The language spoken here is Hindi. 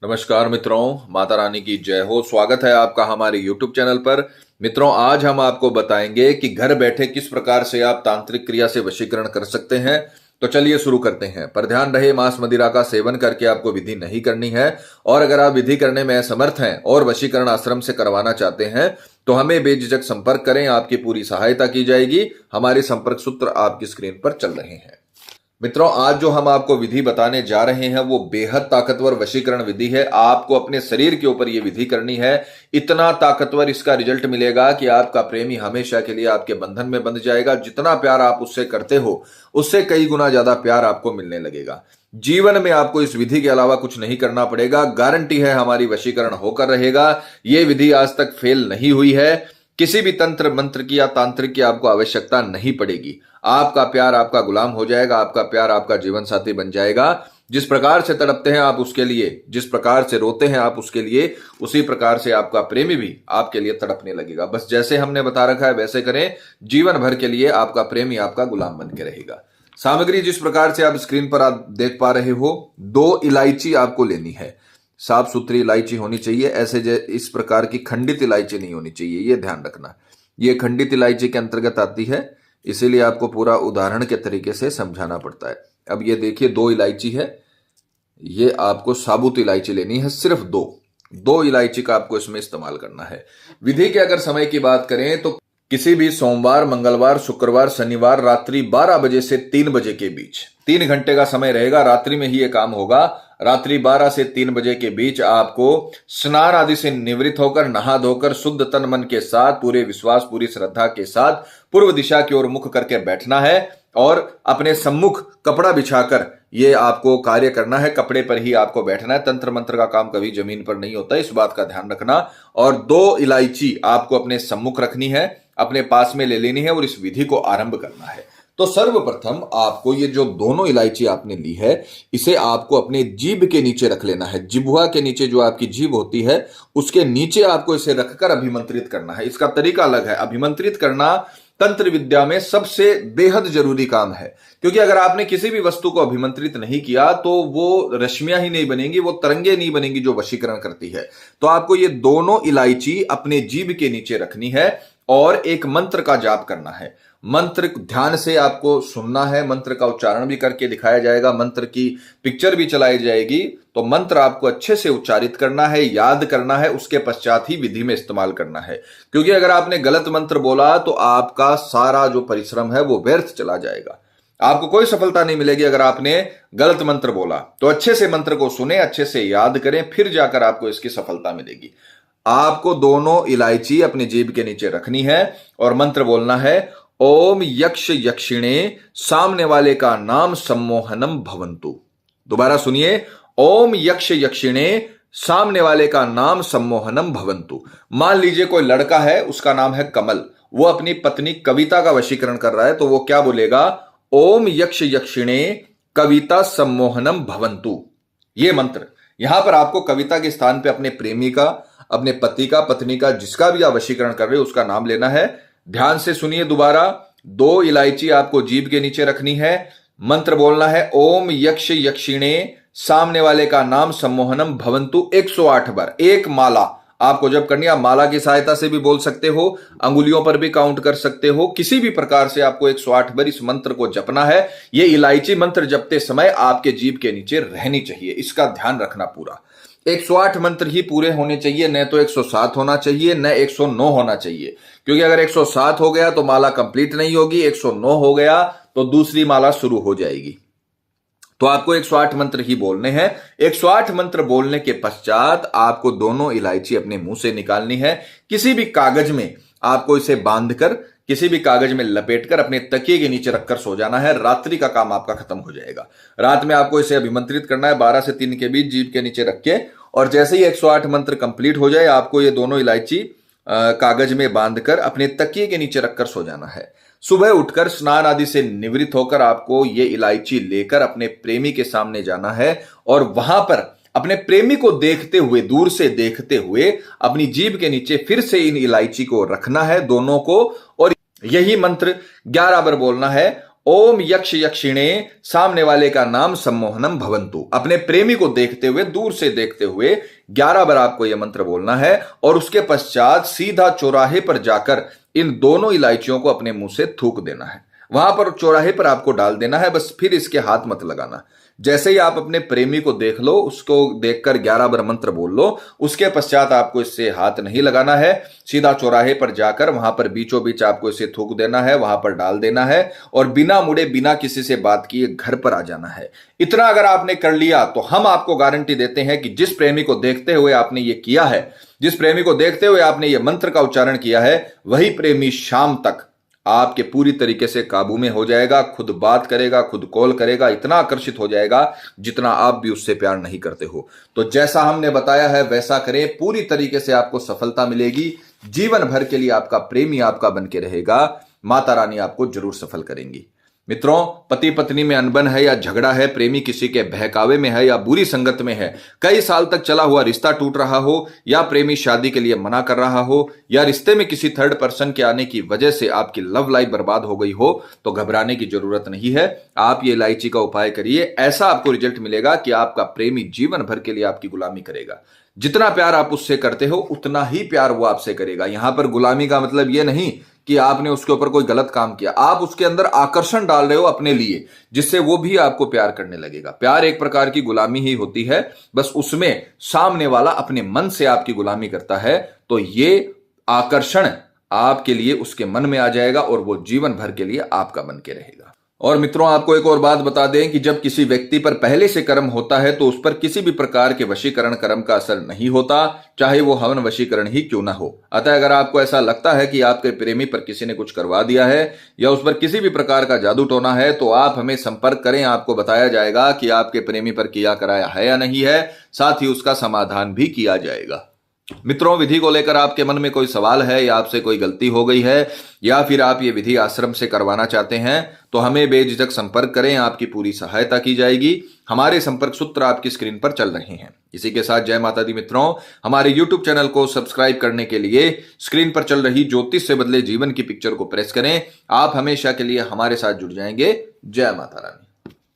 नमस्कार मित्रों, माता रानी की जय हो। स्वागत है आपका हमारे YouTube चैनल पर। मित्रों, आज हम आपको बताएंगे कि घर बैठे किस प्रकार से आप तांत्रिक क्रिया से वशीकरण कर सकते हैं। तो चलिए शुरू करते हैं। पर ध्यान रहे, मांस मदिरा का सेवन करके आपको विधि नहीं करनी है। और अगर आप विधि करने में असमर्थ हैं और वशीकरण आश्रम से करवाना चाहते हैं तो हमें बेझिझक संपर्क करें, आपकी पूरी सहायता की जाएगी। हमारे संपर्क सूत्र आपकी स्क्रीन पर चल रहे हैं। मित्रों, आज जो हम आपको विधि बताने जा रहे हैं वो बेहद ताकतवर वशीकरण विधि है। आपको अपने शरीर के ऊपर ये विधि करनी है। इतना ताकतवर इसका रिजल्ट मिलेगा कि आपका प्रेमी हमेशा के लिए आपके बंधन में बंध जाएगा। जितना प्यार आप उससे करते हो उससे कई गुना ज्यादा प्यार आपको मिलने लगेगा। जीवन में आपको इस विधि के अलावा कुछ नहीं करना पड़ेगा। गारंटी है हमारी वशीकरण होकर रहेगा। ये विधि आज तक फेल नहीं हुई है। किसी भी तंत्र मंत्र की या तांत्रिक की आपको आवश्यकता नहीं पड़ेगी। आपका प्यार आपका गुलाम हो जाएगा। आपका प्यार आपका जीवन साथी बन जाएगा। जिस प्रकार से तड़पते हैं आप उसके लिए, जिस प्रकार से रोते हैं आप उसके लिए, उसी प्रकार से आपका प्रेमी भी आपके लिए तड़पने लगेगा। बस जैसे हमने बता रखा है वैसे करें। जीवन भर के लिए आपका प्रेमी आपका गुलाम बन के रहेगा। सामग्री जिस प्रकार से आप स्क्रीन पर आप देख पा रहे हो, 2 इलायची आपको लेनी है। साफ सुथरी इलायची होनी चाहिए। ऐसे इस प्रकार की खंडित इलायची नहीं होनी चाहिए, ये ध्यान रखना। ये खंडित इलायची के अंतर्गत आती है, इसीलिए आपको पूरा उदाहरण के तरीके से समझाना पड़ता है। अब ये देखिए, 2 इलायची है। ये आपको साबुत इलायची लेनी है, सिर्फ 2 इलायची का आपको इसमें इस्तेमाल करना है। विधि के अगर समय की बात करें तो किसी भी सोमवार, मंगलवार, शुक्रवार, शनिवार रात्रि 12 बजे से 3 बजे के बीच 3 घंटे का समय रहेगा। रात्रि में ही ये काम होगा। रात्रि 12 से 3 बजे के बीच आपको स्नान आदि से निवृत्त होकर, नहा धोकर, शुद्ध तन मन के साथ, पूरे विश्वास, पूरी श्रद्धा के साथ पूर्व दिशा की ओर मुख करके बैठना है और अपने सम्मुख कपड़ा बिछाकर ये आपको कार्य करना है। कपड़े पर ही आपको बैठना है। तंत्र मंत्र का काम कभी जमीन पर नहीं होता, इस बात का ध्यान रखना। और 2 इलायची आपको अपने सम्मुख रखनी है, अपने पास में ले लेनी है और इस विधि को आरंभ करना है। तो सर्वप्रथम आपको ये जो दोनों इलायची आपने ली है, इसे आपको अपने जीभ के नीचे रख लेना है। जिह्वा के नीचे जो आपकी जीभ होती है उसके नीचे आपको इसे रखकर अभिमंत्रित करना है। इसका तरीका अलग है। अभिमंत्रित करना तंत्र विद्या में सबसे बेहद जरूरी काम है, क्योंकि अगर आपने किसी भी वस्तु को अभिमंत्रित नहीं किया तो वो रश्मियां ही नहीं बनेंगी, वो तरंगे नहीं बनेंगी जो वशीकरण करती है। तो आपको ये दोनों इलायची अपने जीभ के नीचे रखनी है और एक मंत्र का जाप करना है। मंत्र ध्यान से आपको सुनना है। मंत्र का उच्चारण भी करके दिखाया जाएगा, मंत्र की पिक्चर भी चलाई जाएगी। तो मंत्र आपको अच्छे से उच्चारित करना है, याद करना है, उसके पश्चात ही विधि में इस्तेमाल करना है। क्योंकि अगर आपने गलत मंत्र बोला तो आपका सारा जो परिश्रम है वो व्यर्थ चला जाएगा। आपको कोई सफलता नहीं मिलेगी अगर आपने गलत मंत्र बोला। तो अच्छे से मंत्र को सुने, अच्छे से याद करें, फिर जाकर आपको इसकी सफलता मिलेगी। आपको दोनों इलायची अपनी जीभ के नीचे रखनी है और मंत्र बोलना है, ओम यक्ष यक्षिणे सामने वाले का नाम सम्मोहनम भवंतु। दोबारा सुनिए, ओम यक्ष यक्षिणे सामने वाले का नाम सम्मोहनम भवंतु। मान लीजिए कोई लड़का है, उसका नाम है कमल, वो अपनी पत्नी कविता का वशीकरण कर रहा है, तो वो क्या बोलेगा, ओम यक्ष यक्षिणे कविता सम्मोहनम भवंतु। ये मंत्र। यहां पर आपको कविता के स्थान पे अपने प्रेमी का, अपने पति का, पत्नी का, जिसका भी आप वशीकरण कर रहे हो उसका नाम लेना है। ध्यान से सुनिए दोबारा। 2 इलायची आपको जीभ के नीचे रखनी है। मंत्र बोलना है, ओम यक्ष यक्षिणे सामने वाले का नाम सम्मोहनम भवंतु 108 बार। एक माला आपको जब करनी है, आप माला की सहायता से भी बोल सकते हो, अंगुलियों पर भी काउंट कर सकते हो। किसी भी प्रकार से आपको 108 बार इस मंत्र को जपना है। यह इलायची मंत्र जपते समय आपके जीभ के नीचे रहनी चाहिए, इसका ध्यान रखना पूरा। 108 मंत्र ही पूरे होने चाहिए, न तो 107 होना चाहिए, न 109 होना चाहिए। क्योंकि अगर 107 हो गया तो माला कंप्लीट नहीं होगी, 109 हो गया तो दूसरी माला शुरू हो जाएगी। तो आपको 108 मंत्र ही बोलने हैं। 108 मंत्र बोलने के पश्चात आपको दोनों इलायची अपने मुंह से निकालनी है। किसी भी कागज में आपको इसे बांधकर, किसी भी कागज में लपेटकर अपने तकिए के नीचे रखकर सो जाना है। रात्रि का काम आपका खत्म हो जाएगा। रात में आपको इसे अभिमंत्रित करना है 12 से 3 के बीच जीभ के नीचे रख के, और जैसे ही 108 मंत्र कंप्लीट हो जाए आपको ये दोनों इलायची कागज में बांधकर अपने तकिए के नीचे रखकर सो जाना है। सुबह उठकर स्नान आदि से निवृत्त होकर आपको ये इलायची लेकर अपने प्रेमी के सामने जाना है और वहां पर अपने प्रेमी को देखते हुए, दूर से देखते हुए अपनी जीभ के नीचे फिर से इन इलायची को रखना है दोनों को, और यही मंत्र 11 बार बोलना है। ओम यक्ष यक्षिणे, सामने वाले का नाम सम्मोहनम भवंतु। अपने प्रेमी को देखते हुए, दूर से देखते हुए 11 बार आपको यह मंत्र बोलना है और उसके पश्चात सीधा चौराहे पर जाकर इन दोनों इलायचियों को अपने मुंह से थूक देना है। वहां पर चौराहे पर आपको डाल देना है, बस फिर इसके हाथ मत लगाना। जैसे ही आप अपने प्रेमी को देख लो, उसको देखकर 11 बार मंत्र बोल लो, उसके पश्चात आपको इससे हाथ नहीं लगाना है। सीधा चौराहे पर जाकर वहां पर बीचों बीच आपको इसे थूक देना है, वहां पर डाल देना है और बिना मुड़े, बिना किसी से बात किए घर पर आ जाना है। इतना अगर आपने कर लिया तो हम आपको गारंटी देते हैं कि जिस प्रेमी को देखते हुए आपने ये किया है, जिस प्रेमी को देखते हुए आपने ये मंत्र का उच्चारण किया है, वही प्रेमी शाम तक आपके पूरी तरीके से काबू में हो जाएगा, खुद बात करेगा, खुद कॉल करेगा, इतना आकर्षित हो जाएगा जितना आप भी उससे प्यार नहीं करते हो। तो जैसा हमने बताया है वैसा करें, पूरी तरीके से आपको सफलता मिलेगी। जीवन भर के लिए आपका प्रेमी आपका बन के रहेगा। माता रानी आपको जरूर सफल करेंगी। मित्रों, पति पत्नी में अनबन है या झगड़ा है, प्रेमी किसी के बहकावे में है या बुरी संगत में है, कई साल तक चला हुआ रिश्ता टूट रहा हो या प्रेमी शादी के लिए मना कर रहा हो या रिश्ते में किसी थर्ड पर्सन के आने की वजह से आपकी लव लाइफ बर्बाद हो गई हो, तो घबराने की जरूरत नहीं है। आप ये इलायची का उपाय करिए, ऐसा आपको रिजल्ट मिलेगा कि आपका प्रेमी जीवन भर के लिए आपकी गुलामी करेगा। जितना प्यार आप उससे करते हो उतना ही प्यार वो आपसे करेगा। यहां पर गुलामी का मतलब ये नहीं कि आपने उसके ऊपर कोई गलत काम किया, आप उसके अंदर आकर्षण डाल रहे हो अपने लिए, जिससे वो भी आपको प्यार करने लगेगा। प्यार एक प्रकार की गुलामी ही होती है, बस उसमें सामने वाला अपने मन से आपकी गुलामी करता है, तो ये आकर्षण आपके लिए उसके मन में आ जाएगा और वो जीवन भर के लिए आपका बन के रहेगा। और मित्रों, आपको एक और बात बता दें कि जब किसी व्यक्ति पर पहले से कर्म होता है तो उस पर किसी भी प्रकार के वशीकरण कर्म का असर नहीं होता, चाहे वो हवन वशीकरण ही क्यों ना हो। अतः अगर आपको ऐसा लगता है कि आपके प्रेमी पर किसी ने कुछ करवा दिया है या उस पर किसी भी प्रकार का जादू टोना है, तो आप हमें संपर्क करें। आपको बताया जाएगा कि आपके प्रेमी पर किया कराया है या नहीं है, साथ ही उसका समाधान भी किया जाएगा। मित्रों, विधि को लेकर आपके मन में कोई सवाल है या आपसे कोई गलती हो गई है या फिर आप ये विधि आश्रम से करवाना चाहते हैं, तो हमें बेझिझक संपर्क करें, आपकी पूरी सहायता की जाएगी। हमारे संपर्क सूत्र आपकी स्क्रीन पर चल रहे हैं। इसी के साथ जय माता दी मित्रों, हमारे YouTube चैनल को सब्सक्राइब करने के लिए स्क्रीन पर चल रही ज्योतिष से बदले जीवन की पिक्चर को प्रेस करें। आप हमेशा के लिए हमारे साथ जुड़ जाएंगे। जय माता रानी।